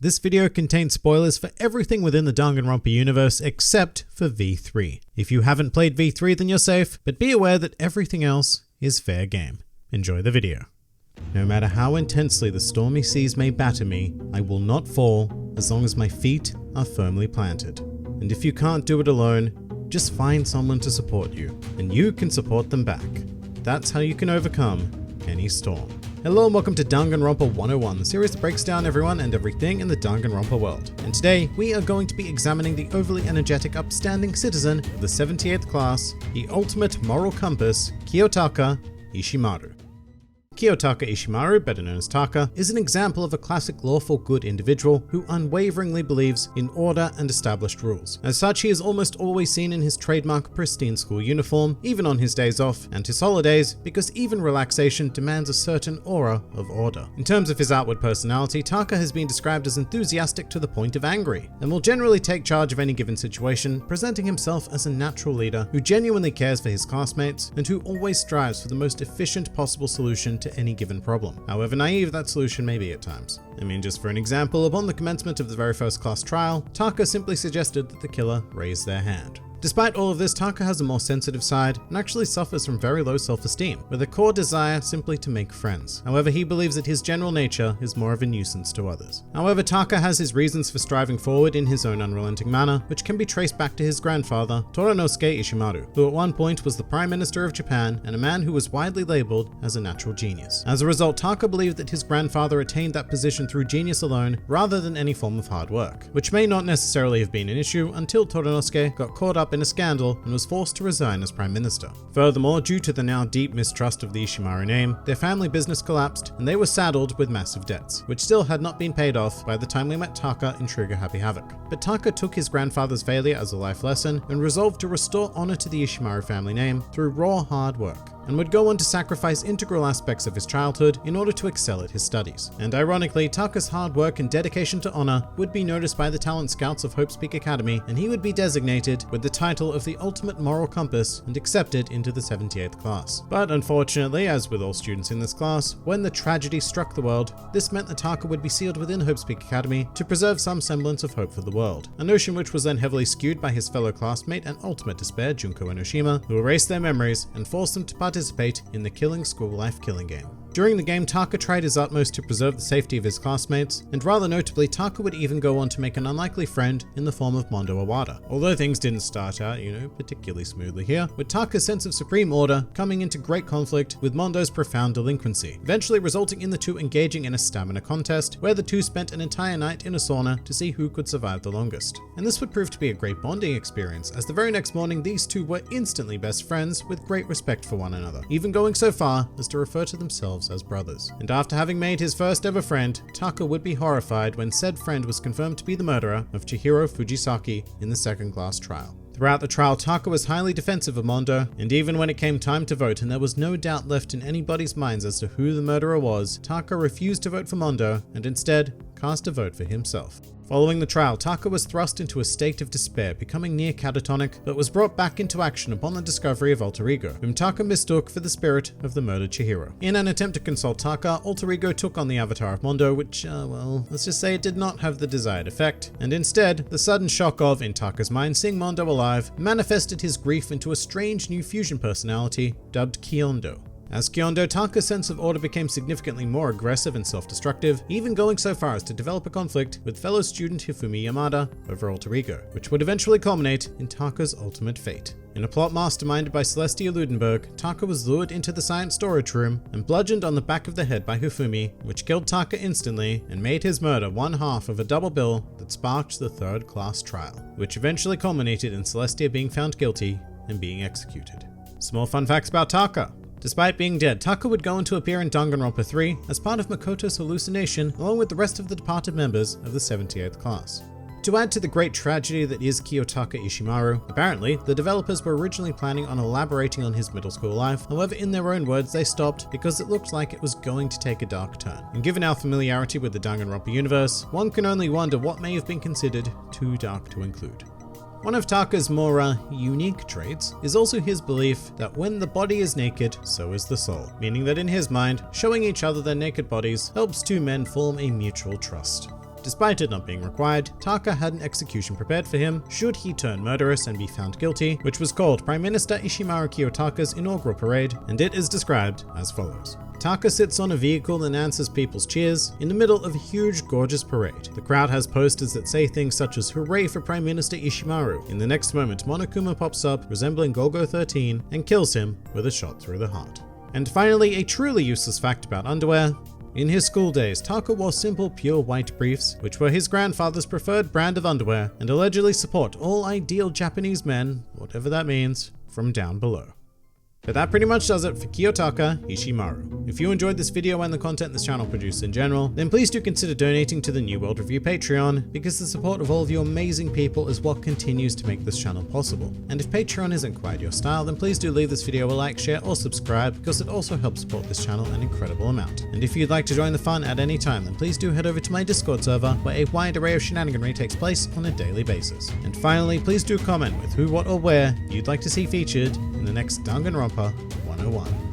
This video contains spoilers for everything within the Danganronpa universe except for V3. If you haven't played V3 then you're safe, but be aware that everything else is fair game. Enjoy the video. No matter how intensely the stormy seas may batter me, I will not fall as long as my feet are firmly planted. And if you can't do it alone, just find someone to support you, and you can support them back. That's how you can overcome any storm. Hello and welcome to Danganronpa 101, the series that breaks down everyone and everything in the Danganronpa world. And today, we are going to be examining the overly energetic, upstanding citizen of the 78th class, the ultimate moral compass, Kiyotaka Ishimaru. Kiyotaka Ishimaru, better known as Taka, is an example of a classic lawful good individual who unwaveringly believes in order and established rules. As such, he is almost always seen in his trademark pristine school uniform, even on his days off and his holidays, because even relaxation demands a certain aura of order. In terms of his outward personality, Taka has been described as enthusiastic to the point of angry, and will generally take charge of any given situation, presenting himself as a natural leader who genuinely cares for his classmates and who always strives for the most efficient possible solution to any given problem, however naive that solution may be at times. Just for an example, upon the commencement of the very first class trial, Taka simply suggested that the killer raise their hand. Despite all of this, Taka has a more sensitive side and actually suffers from very low self-esteem, with a core desire simply to make friends. However, he believes that his general nature is more of a nuisance to others. However, Taka has his reasons for striving forward in his own unrelenting manner, which can be traced back to his grandfather, Toranosuke Ishimaru, who at one point was the Prime Minister of Japan and a man who was widely labeled as a natural genius. As a result, Taka believed that his grandfather attained that position through genius alone rather than any form of hard work, which may not necessarily have been an issue until Toranosuke got caught up in a scandal and was forced to resign as Prime Minister. Furthermore, due to the now deep mistrust of the Ishimaru name, their family business collapsed and they were saddled with massive debts, which still had not been paid off by the time we met Taka in Trigger Happy Havoc. But Taka took his grandfather's failure as a life lesson and resolved to restore honor to the Ishimaru family name through raw hard work, and would go on to sacrifice integral aspects of his childhood in order to excel at his studies. And ironically, Taka's hard work and dedication to honor would be noticed by the talent scouts of Hope's Peak Academy, and he would be designated with the title of the ultimate moral compass and accepted into the 78th class. But unfortunately, as with all students in this class, when the tragedy struck the world, this meant that Taka would be sealed within Hope's Peak Academy to preserve some semblance of hope for the world, a notion which was then heavily skewed by his fellow classmate and ultimate despair, Junko Enoshima, who erased their memories and forced them to participate in the killing school life killing game. During the game, Taka tried his utmost to preserve the safety of his classmates, and rather notably, Taka would even go on to make an unlikely friend in the form of Mondo Awada. Although things didn't start out, particularly smoothly here, with Taka's sense of supreme order coming into great conflict with Mondo's profound delinquency, eventually resulting in the two engaging in a stamina contest, where the two spent an entire night in a sauna to see who could survive the longest. And this would prove to be a great bonding experience, as the very next morning these two were instantly best friends with great respect for one another, even going so far as to refer to themselves as brothers. And after having made his first ever friend, Taka would be horrified when said friend was confirmed to be the murderer of Chihiro Fujisaki in the second class trial. Throughout the trial, Taka was highly defensive of Mondo, and even when it came time to vote and there was no doubt left in anybody's minds as to who the murderer was, Taka refused to vote for Mondo and instead cast a vote for himself. Following the trial, Taka was thrust into a state of despair, becoming near catatonic, but was brought back into action upon the discovery of Alter Ego, whom Taka mistook for the spirit of the murdered Chihiro. In an attempt to console Taka, Alter Ego took on the avatar of Mondo, which, let's just say it did not have the desired effect, and instead, the sudden shock of, in Taka's mind, seeing Mondo alive, manifested his grief into a strange new fusion personality dubbed Kyondo. As Kyondo, Taka's sense of order became significantly more aggressive and self-destructive, even going so far as to develop a conflict with fellow student Hifumi Yamada over Alter Ego, which would eventually culminate in Taka's ultimate fate. In a plot masterminded by Celestia Ludenberg, Taka was lured into the science storage room and bludgeoned on the back of the head by Hifumi, which killed Taka instantly and made his murder one half of a double bill that sparked the third class trial, which eventually culminated in Celestia being found guilty and being executed. Small fun facts about Taka. Despite being dead, Taka would go on to appear in Danganronpa 3 as part of Makoto's hallucination along with the rest of the departed members of the 78th class. To add to the great tragedy that is Kiyotaka Ishimaru, apparently, the developers were originally planning on elaborating on his middle school life. However, in their own words, they stopped because it looked like it was going to take a dark turn. And given our familiarity with the Danganronpa universe, one can only wonder what may have been considered too dark to include. One of Taka's more unique traits is also his belief that when the body is naked, so is the soul, meaning that in his mind, showing each other their naked bodies helps two men form a mutual trust. Despite it not being required, Taka had an execution prepared for him should he turn murderous and be found guilty, which was called Prime Minister Ishimaru Kiyotaka's inaugural parade, and it is described as follows. Taka sits on a vehicle and answers people's cheers in the middle of a huge, gorgeous parade. The crowd has posters that say things such as "Hooray for Prime Minister Ishimaru." In the next moment, Monokuma pops up, resembling Golgo 13, and kills him with a shot through the heart. And finally, a truly useless fact about underwear. In his school days, Taka wore simple, pure white briefs, which were his grandfather's preferred brand of underwear, and allegedly support all ideal Japanese men, whatever that means, from down below. But that pretty much does it for Kiyotaka Ishimaru. If you enjoyed this video and the content this channel produces in general, then please do consider donating to the New World Review Patreon, because the support of all of you amazing people is what continues to make this channel possible. And if Patreon isn't quite your style, then please do leave this video a like, share, or subscribe, because it also helps support this channel an incredible amount. And if you'd like to join the fun at any time, then please do head over to my Discord server, where a wide array of shenaniganry takes place on a daily basis. And finally, please do comment with who, what, or where you'd like to see featured in the next Danganronpa 101.